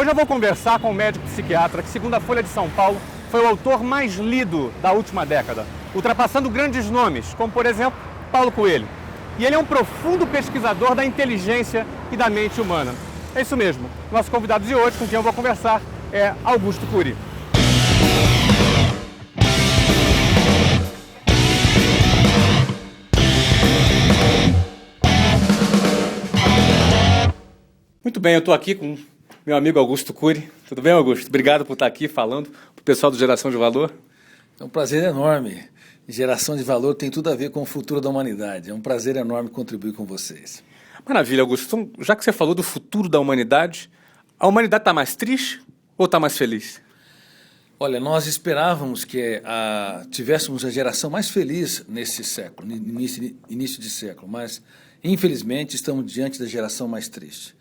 Hoje eu vou conversar com um médico psiquiatra que, segundo a Folha de São Paulo, foi o autor mais lido da última década, ultrapassando grandes nomes, como, por exemplo, Paulo Coelho. E ele é um profundo pesquisador da inteligência e da mente humana. É isso mesmo. Nosso convidado de hoje, com quem eu vou conversar, é Augusto Cury. Muito bem, eu estou aqui com meu amigo Augusto Cury. Tudo bem, Augusto? Obrigado por estar aqui falando para o pessoal do Geração de Valor. É um prazer enorme. Geração de Valor tem tudo a ver com o futuro da humanidade. É um prazer enorme contribuir com vocês. Maravilha, Augusto. Então, já que você falou do futuro da humanidade, a humanidade está mais triste ou está mais feliz? Olha, nós esperávamos que tivéssemos a geração mais feliz nesse século, início de século, mas, infelizmente, estamos diante da geração mais triste.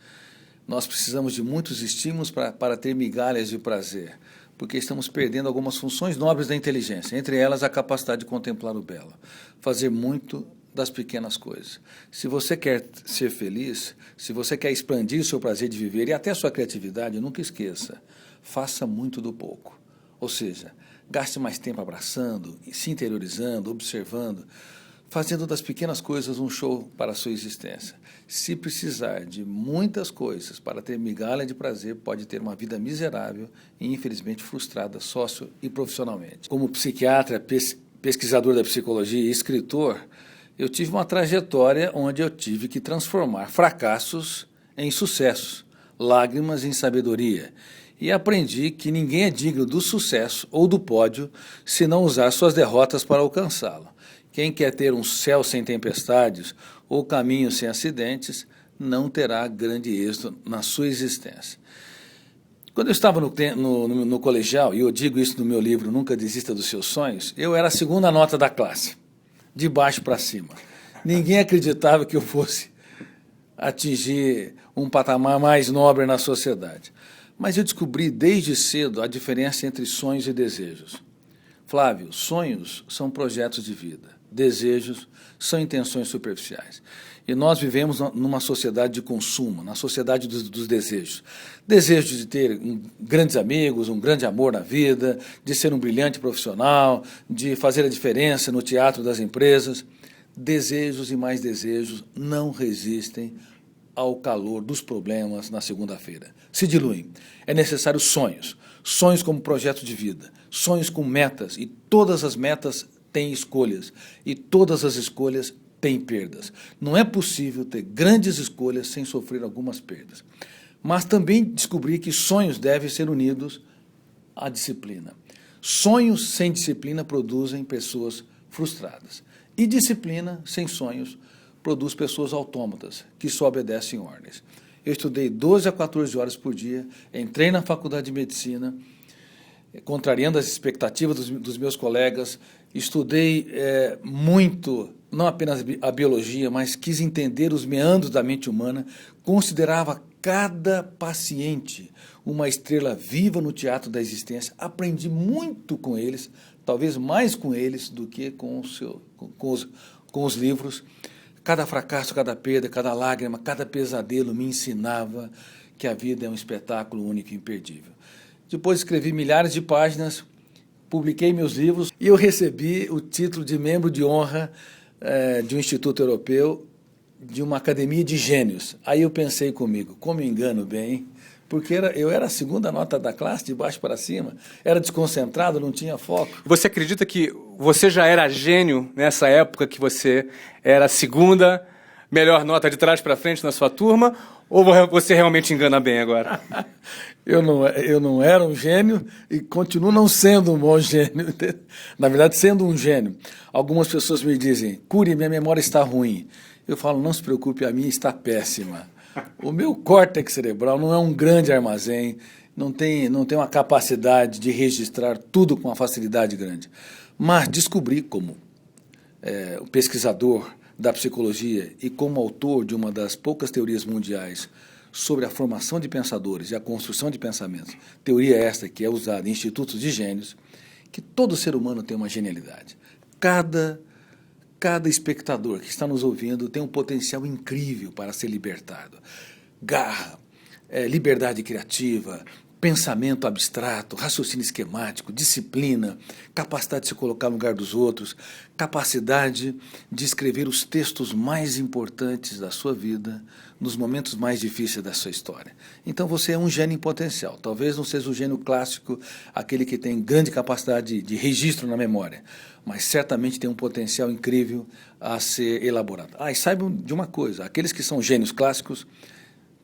Nós precisamos de muitos estímulos para ter migalhas de prazer, porque estamos perdendo algumas funções nobres da inteligência, entre elas a capacidade de contemplar o belo, fazer muito das pequenas coisas. Se você quer ser feliz, se você quer expandir o seu prazer de viver e até a sua criatividade, nunca esqueça, faça muito do pouco. Ou seja, gaste mais tempo abraçando, se interiorizando, observando, fazendo das pequenas coisas um show para a sua existência. Se precisar de muitas coisas para ter migalha de prazer, pode ter uma vida miserável e, infelizmente, frustrada sócio e profissionalmente. Como psiquiatra, pesquisador da psicologia e escritor, eu tive uma trajetória onde eu tive que transformar fracassos em sucessos, lágrimas em sabedoria. E aprendi que ninguém é digno do sucesso ou do pódio se não usar suas derrotas para alcançá-lo. Quem quer ter um céu sem tempestades ou caminho sem acidentes, não terá grande êxito na sua existência. Quando eu estava no colegial, e eu digo isso no meu livro, Nunca Desista dos Seus Sonhos, eu era a segunda nota da classe, de baixo para cima. Ninguém acreditava que eu fosse atingir um patamar mais nobre na sociedade. Mas eu descobri desde cedo a diferença entre sonhos e desejos. Flávio, sonhos são projetos de vida. Desejos são intenções superficiais. E nós vivemos numa sociedade de consumo, na sociedade dos desejos. Desejo de ter grandes amigos, um grande amor na vida, de ser um brilhante profissional, de fazer a diferença no teatro das empresas. Desejos e mais desejos não resistem ao calor dos problemas na segunda-feira. Se diluem. É necessário sonhos. Sonhos como projeto de vida. Sonhos com metas. E todas as metas têm escolhas. E todas as escolhas têm perdas. Não é possível ter grandes escolhas sem sofrer algumas perdas. Mas também descobri que sonhos devem ser unidos à disciplina. Sonhos sem disciplina produzem pessoas frustradas. E disciplina sem sonhos produz pessoas autômatas, que só obedecem ordens. Eu estudei 12 a 14 horas por dia, entrei na faculdade de medicina, contrariando as expectativas dos meus colegas, estudei muito, não apenas a biologia, mas quis entender os meandros da mente humana, considerava cada paciente uma estrela viva no teatro da existência, aprendi muito com eles, talvez mais com eles do que com os livros. Cada fracasso, cada perda, cada lágrima, cada pesadelo me ensinava que a vida é um espetáculo único e imperdível. Depois escrevi milhares de páginas, publiquei meus livros e eu recebi o título de membro de honra de um instituto europeu, de uma academia de gênios. Aí eu pensei comigo, como engano bem, porque eu era a segunda nota da classe, de baixo para cima, era desconcentrado, não tinha foco. Você acredita que você já era gênio nessa época que você era a segunda melhor nota de trás para frente na sua turma, ou você realmente engana bem agora? Eu não era um gênio e continuo não sendo um bom gênio. Na verdade, sendo um gênio. Algumas pessoas me dizem, Cury, minha memória está ruim. Eu falo, não se preocupe, a minha está péssima. O meu córtex cerebral não é um grande armazém, não tem uma capacidade de registrar tudo com uma facilidade grande. Mas descobri como pesquisador da psicologia e como autor de uma das poucas teorias mundiais sobre a formação de pensadores e a construção de pensamentos, teoria esta que é usada em institutos de gênios, que todo ser humano tem uma genialidade. Cada espectador que está nos ouvindo tem um potencial incrível para ser libertado. Garra, liberdade criativa, pensamento abstrato, raciocínio esquemático, disciplina, capacidade de se colocar no lugar dos outros, capacidade de escrever os textos mais importantes da sua vida nos momentos mais difíceis da sua história. Então você é um gênio em potencial. Talvez não seja o gênio clássico, aquele que tem grande capacidade de registro na memória, mas certamente tem um potencial incrível a ser elaborado. E saibam de uma coisa, aqueles que são gênios clássicos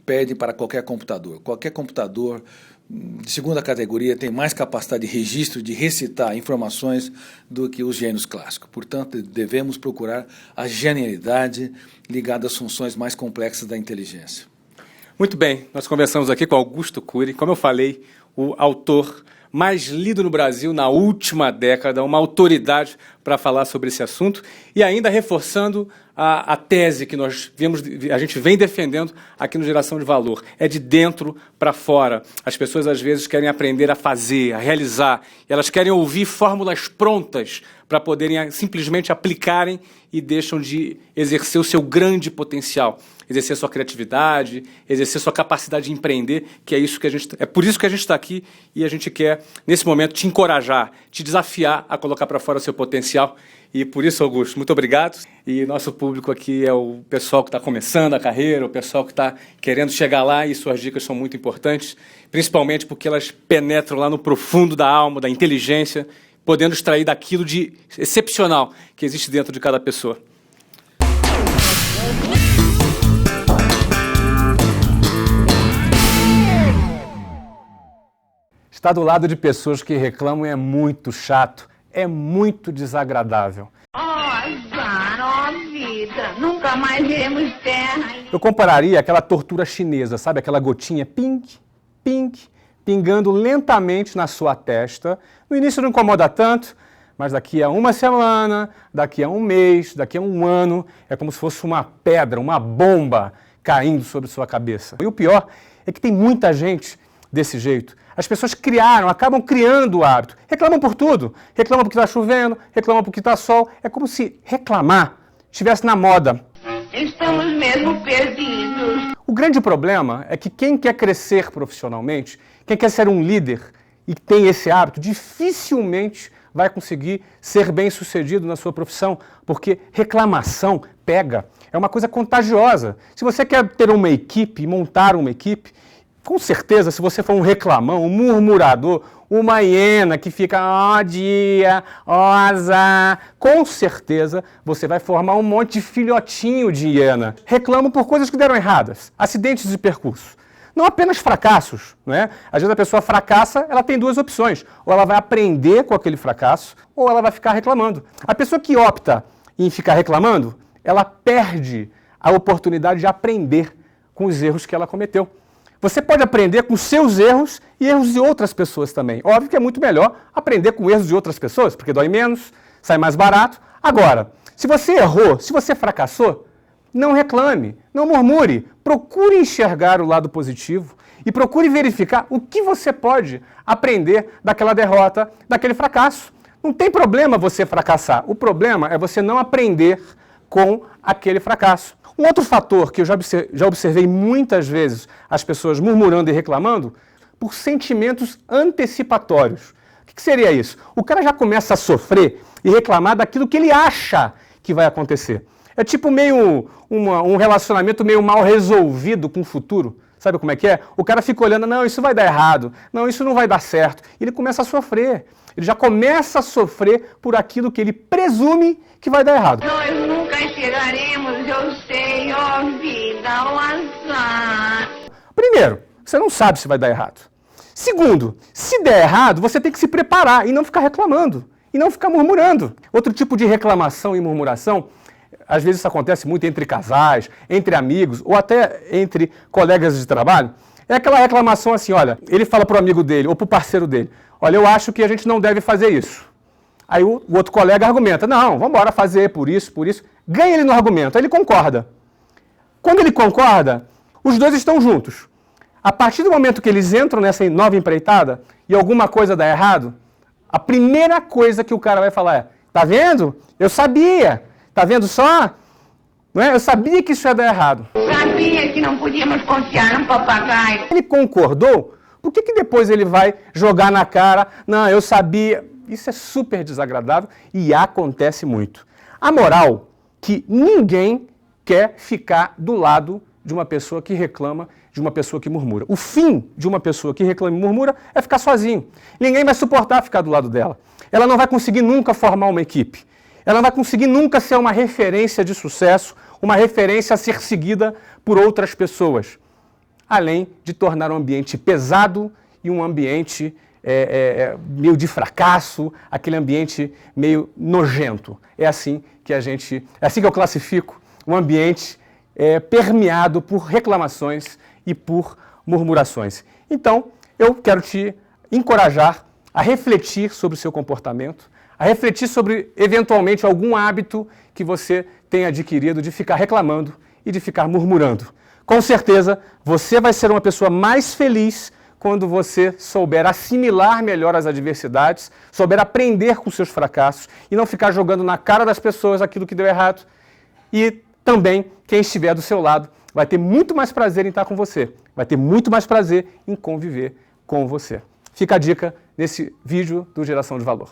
pedem para qualquer computador. Qualquer computador de segunda categoria tem mais capacidade de registro, de recitar informações do que os gênios clássicos. Portanto, devemos procurar a genialidade ligada às funções mais complexas da inteligência. Muito bem, nós conversamos aqui com Augusto Cury, como eu falei, o autor mais lido no Brasil na última década, uma autoridade para falar sobre esse assunto, e ainda reforçando a tese que a gente vem defendendo aqui no Geração de Valor. É de dentro para fora. As pessoas, às vezes, querem aprender a fazer, a realizar. Elas querem ouvir fórmulas prontas para poderem simplesmente aplicarem e deixam de exercer o seu grande potencial, exercer sua criatividade, exercer sua capacidade de empreender, que é por isso que a gente está aqui, e a gente quer, nesse momento, te encorajar, te desafiar a colocar para fora o seu potencial. E por isso, Augusto, muito obrigado. E nosso público aqui é o pessoal que está começando a carreira, o pessoal que está querendo chegar lá, e suas dicas são muito importantes, principalmente porque elas penetram lá no profundo da alma, da inteligência, podendo extrair daquilo de excepcional que existe dentro de cada pessoa. Estar do lado de pessoas que reclamam é muito chato, é muito desagradável. Azar, vida, nunca mais veremos terra. Eu compararia aquela tortura chinesa, sabe? Aquela gotinha pink, pink, pingando lentamente na sua testa. No início não incomoda tanto, mas daqui a uma semana, daqui a um mês, daqui a um ano, é como se fosse uma pedra, uma bomba caindo sobre sua cabeça. E o pior é que tem muita gente desse jeito. As pessoas acabam criando o hábito. Reclamam por tudo. Reclamam porque está chovendo, reclamam porque está sol. É como se reclamar estivesse na moda. Estamos mesmo perdidos. O grande problema é que quem quer crescer profissionalmente, quem quer ser um líder e tem esse hábito, dificilmente vai conseguir ser bem-sucedido na sua profissão, porque reclamação pega. É uma coisa contagiosa. Se você quer ter uma equipe, montar uma equipe, com certeza, se você for um reclamão, um murmurador, uma hiena que fica, ó dia, ó azar, com certeza você vai formar um monte de filhotinho de hiena. Reclamam por coisas que deram erradas, acidentes de percurso. Não apenas fracassos, não é? Às vezes a pessoa fracassa, ela tem duas opções. Ou ela vai aprender com aquele fracasso, ou ela vai ficar reclamando. A pessoa que opta em ficar reclamando, ela perde a oportunidade de aprender com os erros que ela cometeu. Você pode aprender com seus erros e erros de outras pessoas também. Óbvio que é muito melhor aprender com erros de outras pessoas, porque dói menos, sai mais barato. Agora, se você errou, se você fracassou, não reclame, não murmure. Procure enxergar o lado positivo e procure verificar o que você pode aprender daquela derrota, daquele fracasso. Não tem problema você fracassar. O problema é você não aprender com aquele fracasso. Um outro fator que eu já observei muitas vezes as pessoas murmurando e reclamando por sentimentos antecipatórios. O que seria isso? O cara já começa a sofrer e reclamar daquilo que ele acha que vai acontecer. É tipo um relacionamento meio mal resolvido com o futuro. Sabe como é que é? O cara fica olhando, não, isso vai dar errado, não, isso não vai dar certo. E ele começa a sofrer. Ele já começa a sofrer por aquilo que ele presume que vai dar errado. Nós nunca chegaremos, eu sei, ó vida, ó azar. Primeiro, você não sabe se vai dar errado. Segundo, se der errado, você tem que se preparar e não ficar reclamando, e não ficar murmurando. Outro tipo de reclamação e murmuração, às vezes isso acontece muito entre casais, entre amigos, ou até entre colegas de trabalho, é aquela reclamação assim, olha, ele fala para o amigo dele ou para o parceiro dele, olha, eu acho que a gente não deve fazer isso. Aí o outro colega argumenta, não, vamos embora fazer por isso, ganha ele no argumento, aí ele concorda. Quando ele concorda, os dois estão juntos. A partir do momento que eles entram nessa nova empreitada e alguma coisa dá errado, a primeira coisa que o cara vai falar é, tá vendo? Eu sabia, tá vendo só? Não é? Eu sabia que isso ia dar errado. Sabia que não podíamos confiar no papagaio. Ele concordou, por que depois ele vai jogar na cara? Não, eu sabia. Isso é super desagradável e acontece muito. A moral que ninguém quer ficar do lado de uma pessoa que reclama, de uma pessoa que murmura. O fim de uma pessoa que reclama e murmura é ficar sozinho. Ninguém vai suportar ficar do lado dela. Ela não vai conseguir nunca formar uma equipe. Ela não vai conseguir nunca ser uma referência de sucesso, uma referência a ser seguida por outras pessoas. Além de tornar o ambiente pesado e um ambiente meio de fracasso, aquele ambiente meio nojento. É assim que eu classifico um ambiente permeado por reclamações e por murmurações. Então, eu quero te encorajar a refletir sobre o seu comportamento, a refletir sobre, eventualmente, algum hábito que você tenha adquirido de ficar reclamando e de ficar murmurando. Com certeza, você vai ser uma pessoa mais feliz quando você souber assimilar melhor as adversidades, souber aprender com seus fracassos e não ficar jogando na cara das pessoas aquilo que deu errado. E também, quem estiver do seu lado vai ter muito mais prazer em estar com você, vai ter muito mais prazer em conviver com você. Fica a dica nesse vídeo do Geração de Valor.